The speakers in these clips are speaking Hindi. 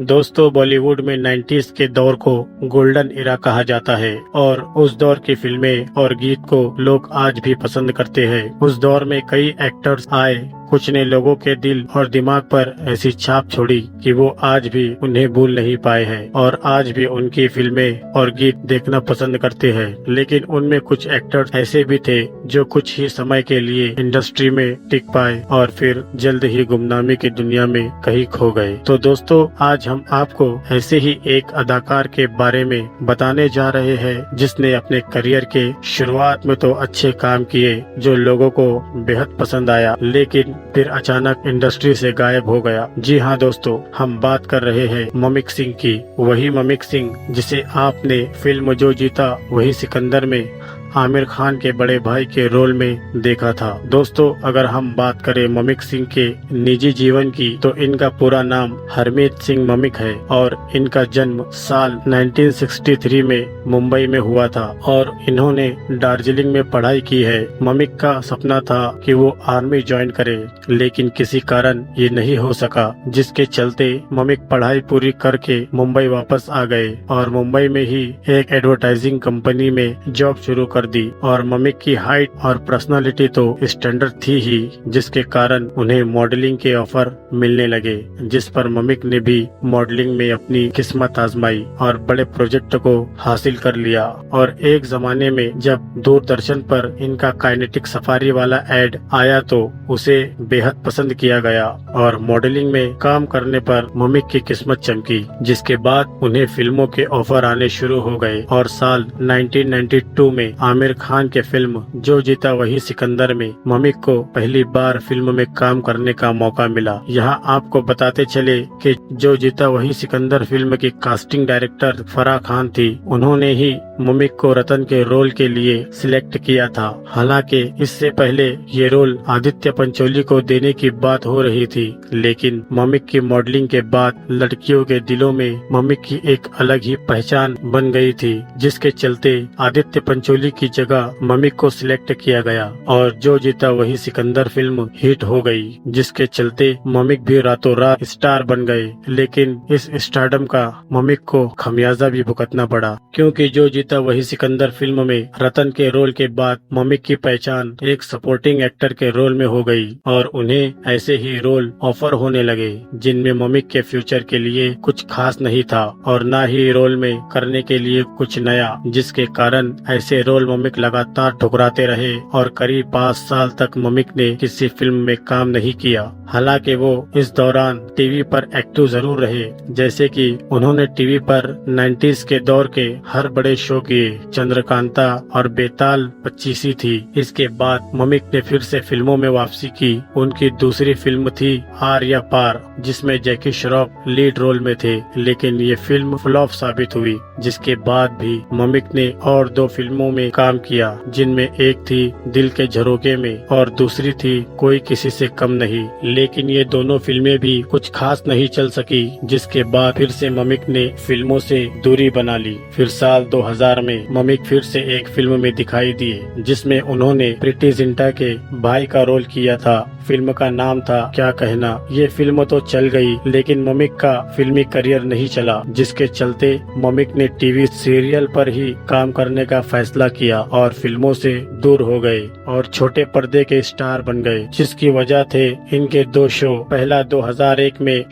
दोस्तों, बॉलीवुड में 90s के दौर को गोल्डन एरा कहा जाता है और उस दौर की फिल्में और गीत को लोग आज भी पसंद करते हैं। उस दौर में कई एक्टर्स आए, कुछ ने लोगों के दिल और दिमाग पर ऐसी छाप छोड़ी कि वो आज भी उन्हें भूल नहीं पाए हैं और आज भी उनकी फिल्में और गीत देखना पसंद करते हैं। लेकिन उनमें कुछ एक्टर्स ऐसे भी थे जो कुछ ही समय के लिए इंडस्ट्री में टिक पाए और फिर जल्द ही गुमनामी की दुनिया में कहीं खो गए। तो दोस्तों, आज हम आपको ऐसे ही एक अदाकार के बारे में बताने जा रहे हैं जिसने अपने करियर के शुरुआत में तो अच्छे काम किए जो लोगों को बेहद पसंद आया, लेकिन फिर अचानक इंडस्ट्री से गायब हो गया। जी हाँ दोस्तों, हम बात कर रहे हैं ममिक सिंह की। वही ममिक सिंह जिसे आपने फिल्म जो जीता वही सिकंदर में आमिर खान के बड़े भाई के रोल में देखा था। दोस्तों, अगर हम बात करें ममिक सिंह के निजी जीवन की तो इनका पूरा नाम हरमीत सिंह ममिक है और इनका जन्म साल 1963 में मुंबई में हुआ था और इन्होंने दार्जिलिंग में पढ़ाई की है। ममिक का सपना था कि वो आर्मी ज्वाइन करे, लेकिन किसी कारण ये नहीं हो सका, जिसके चलते ममिक पढ़ाई पूरी करके मुंबई वापस आ गए और मुंबई में ही एक एडवर्टाइजिंग कंपनी में जॉब शुरू कर दी। और ममिक की हाइट और पर्सनालिटी तो स्टैंडर्ड थी ही, जिसके कारण उन्हें मॉडलिंग के ऑफर मिलने लगे, जिस पर ममिक ने भी मॉडलिंग में अपनी किस्मत आजमाई और बड़े प्रोजेक्ट को हासिल कर लिया। और एक जमाने में जब दूरदर्शन पर इनका काइनेटिक सफारी वाला एड आया तो उसे बेहद पसंद किया गया और मॉडलिंग में काम करने पर ममिक की किस्मत चमकी, जिसके बाद उन्हें फिल्मों के ऑफर आने शुरू हो गए। और साल 1992 में आमिर खान के फिल्म जो जीता वही सिकंदर में ममिक को पहली बार फिल्म में काम करने का मौका मिला। यहाँ आपको बताते चले कि जो जीता वही सिकंदर फिल्म की कास्टिंग डायरेक्टर फराह खान थी। उन्होंने ही ममिक को रतन के रोल के लिए सिलेक्ट किया था। हालांकि इससे पहले ये रोल आदित्य पंचोली को देने की बात हो रही थी, लेकिन ममिक की मॉडलिंग के बाद लड़कियों के दिलों में ममिक की एक अलग ही पहचान बन गई थी, जिसके चलते आदित्य पंचोली की जगह ममिक को सिलेक्ट किया गया और जो जीता वही सिकंदर फिल्म हिट हो गई, जिसके चलते ममिक भी रातों रात स्टार बन गए। लेकिन इस स्टारडम का ममिक को खमियाजा भी भुगतना पड़ा, क्योंकि जो जीता वही सिकंदर फिल्म में रतन के रोल के बाद ममिक की पहचान एक सपोर्टिंग एक्टर के रोल में हो गई और उन्हें ऐसे ही रोल ऑफर होने लगे जिनमें ममिक के फ्यूचर के लिए कुछ खास नहीं था और न ही रोल में करने के लिए कुछ नया, जिसके कारण ऐसे रोल ममिक लगातार ठुकराते रहे और करीब 5 साल तक ममिक ने किसी फिल्म में काम नहीं किया। हालांकि वो इस दौरान टीवी पर एक्टिव जरूर रहे, जैसे कि उन्होंने टीवी पर 90s के दौर के हर बड़े शो किए। चंद्रकांता और बेताल 25 थी। इसके बाद ममिक ने फिर से फिल्मों में वापसी की। उनकी दूसरी फिल्म थी आर या पार, जिसमें जैकी श्रॉफ लीड रोल में थे, लेकिन ये फिल्म फ्लॉप साबित हुई। जिसके बाद भी ममिक ने और 2 फिल्मों में काम किया, जिनमें एक थी दिल के झरोखे में और दूसरी थी कोई किसी से कम नहीं। लेकिन ये दोनों फिल्में भी कुछ खास नहीं चल सकी, जिसके बाद फिर से ममिक ने फिल्मों से दूरी बना ली। फिर साल 2000 में ममिक फिर से एक फिल्म में दिखाई दिए, जिसमें उन्होंने प्रीति जिंटा के भाई का रोल किया था। फिल्म का नाम था क्या कहना। ये फिल्म तो चल गई, लेकिन ममिक का फिल्मी करियर नहीं चला, जिसके चलते ममिक ने टीवी सीरियल पर ही काम करने का फैसला किया और फिल्मों से दूर हो गए और छोटे पर्दे के स्टार बन गए, जिसकी वजह थे इनके 2 शो। पहला 2001 में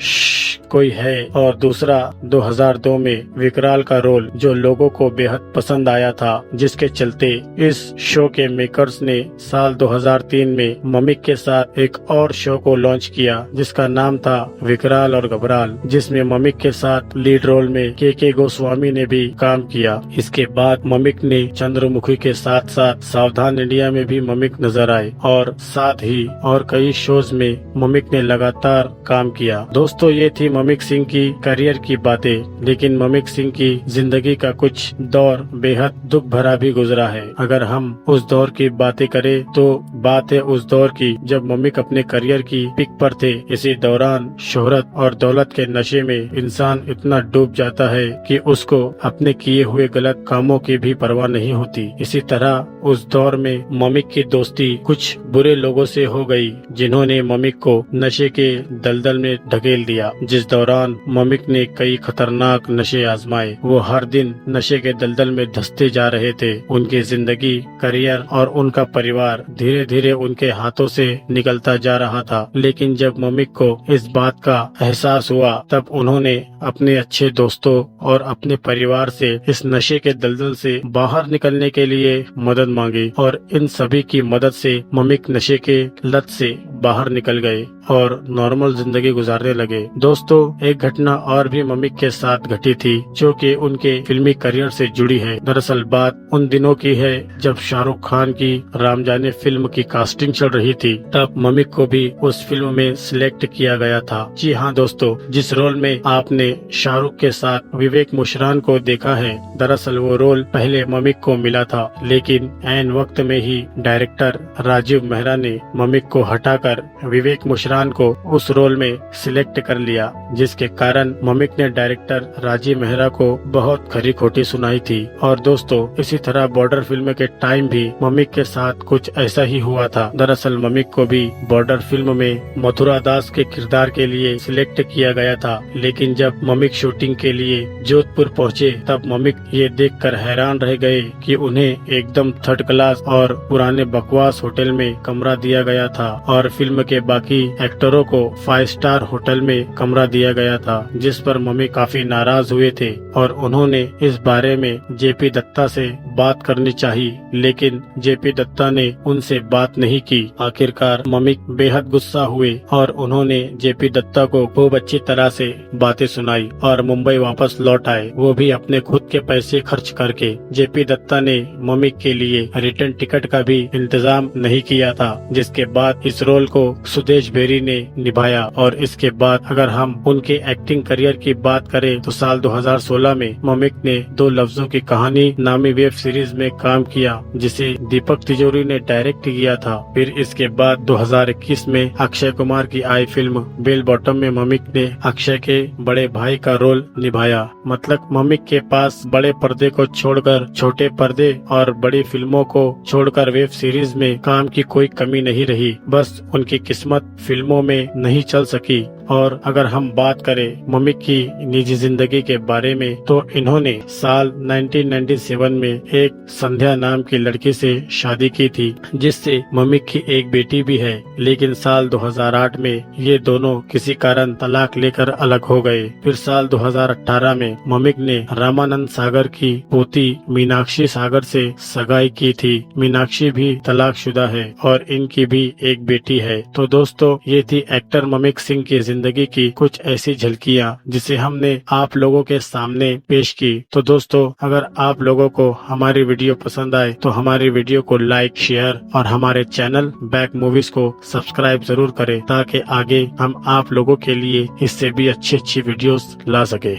कोई है और दूसरा 2002 में विकराल का रोल, जो लोगों को बेहद पसंद आया था, जिसके चलते इस शो के मेकर्स ने साल 2003 में ममिक के साथ एक और शो को लॉन्च किया, जिसका नाम था विकराल और घबराल, जिसमें ममिक के साथ लीड रोल में के गोस्वामी ने भी काम किया। इसके बाद ममिक ने चंद्रमुखी के साथ साथ सावधान इंडिया में भी ममिक नजर आए और साथ ही और कई शोज में ममिक ने लगातार काम किया। दोस्तों, ये थी ममिक सिंह की करियर की बातें, लेकिन ममिक सिंह की जिंदगी का कुछ दौर बेहद दुख भरा भी गुजरा है। अगर हम उस दौर की बातें करें तो बात है उस दौर की जब ममिक अपने करियर की पिक पर थे। इसी दौरान शोहरत और दौलत के नशे में इंसान इतना डूब जाता है कि उसको अपने किए हुए गलत कामों की भी परवाह नहीं होती। इसी तरह उस दौर में ममिक की दोस्ती कुछ बुरे लोगों से हो गई, जिन्होंने ममिक को नशे के दलदल में ढकेल दिया, जिस दौरान ममिक ने कई खतरनाक नशे आजमाए। वो हर दिन नशे के दलदल में धंसते जा रहे थे। उनकी जिंदगी, करियर और उनका परिवार धीरे धीरे उनके हाथों से निकलता जा रहा था। लेकिन जब ममिक को इस बात का एहसास हुआ तब उन्होंने अपने अच्छे दोस्तों और अपने परिवार से इस नशे के दलदल से बाहर निकलने के लिए मदद मांगी और इन सभी की मदद से ममिक नशे के लत से बाहर निकल गए और नॉर्मल जिंदगी गुजारने लगे। दोस्तों, एक घटना और भी ममिक के साथ घटी थी जो कि उनके फिल्मी करियर से जुड़ी है। दरअसल बात उन दिनों की है जब शाहरुख खान की राम जाने फिल्म की कास्टिंग चल रही थी। तब ममिक को भी उस फिल्म में सिलेक्ट किया गया था। जी हाँ दोस्तों, जिस रोल में आपने शाहरुख के साथ विवेक मुशरान को देखा है, दरअसल वो रोल पहले ममिक को मिला था, लेकिन ऐन वक्त में ही डायरेक्टर राजीव मेहरा ने ममिक को हटाकर विवेक मुशरान को उस रोल में सिलेक्ट कर लिया, जिसके कारण ममिक ने डायरेक्टर राजीव मेहरा को बहुत खरी खोटी सुनाई थी। और दोस्तों, इसी तरह बॉर्डर फिल्म के टाइम भी ममिक के साथ कुछ ऐसा ही हुआ था। दरअसल ममिक को भी बॉर्डर फिल्म में मथुरा दास के किरदार के लिए सिलेक्ट किया गया था, लेकिन जब ममिक शूटिंग के लिए जोधपुर पहुँचे तब ममिक ये देखकर हैरान रह गए कि उन्हें एकदम थर्ड क्लास और पुराने बकवास होटल में कमरा दिया गया था और फिल्म के बाकी एक्टरों को 5 स्टार होटल में कमरा दिया गया था, जिस पर ममिक काफी नाराज हुए थे और उन्होंने इस बारे में जेपी दत्ता से बात करनी चाहिए, लेकिन जेपी दत्ता ने उनसे बात नहीं की। आखिरकार ममिक बेहद गुस्सा हुए और उन्होंने जेपी दत्ता को खूब अच्छी तरह से बातें सुनाई और मुंबई वापस लौट आए, वो भी अपने खुद के पैसे खर्च करके। जेपी दत्ता ने ममिक के लिए रिटर्न टिकट का भी इंतजाम नहीं किया था, जिसके बाद इस रोल को सुदेश बेरी ने निभाया। और इसके बाद अगर हम उनके एक्टिंग करियर की बात करें तो साल 2016 में ममिक ने 2 लफ्जों की कहानी नामी वेब सीरीज में काम किया, जिसे दीपक तिजोरी ने डायरेक्ट किया था। फिर इसके बाद 2021 में अक्षय कुमार की आई फिल्म बेल बॉटम में ममिक ने अक्षय के बड़े भाई का रोल निभाया। मतलब ममिक के पास बड़े पर्दे को छोड़कर छोटे पर्दे और बड़ी फिल्मों को छोड़कर वेब सीरीज में काम की कोई कमी नहीं रही। बस उनकी किस्मत फिल्मों में नहीं चल सकी। और अगर हम बात करें ममिक की निजी जिंदगी के बारे में तो इन्होंने साल 1997 में एक संध्या नाम की लड़की से शादी की थी, जिससे ममिक की एक बेटी भी है। लेकिन साल 2008 में ये दोनों किसी कारण तलाक लेकर अलग हो गए। फिर साल 2018 में ममिक ने रामानंद सागर की पोती मीनाक्षी सागर से सगाई की थी। मीनाक्षी भी तलाकशुदा है और इनकी भी एक बेटी है। तो दोस्तों, ये थी एक्टर ममिक सिंह की जिंदगी की कुछ ऐसी झलकियां जिसे हमने आप लोगों के सामने पेश की। तो दोस्तों, अगर आप लोगों को हमारी वीडियो पसंद आए तो हमारी वीडियो को लाइक, शेयर और हमारे चैनल बैक मूवीज को सब्सक्राइब जरूर करें, ताकि आगे हम आप लोगों के लिए इससे भी अच्छी वीडियोस ला सके।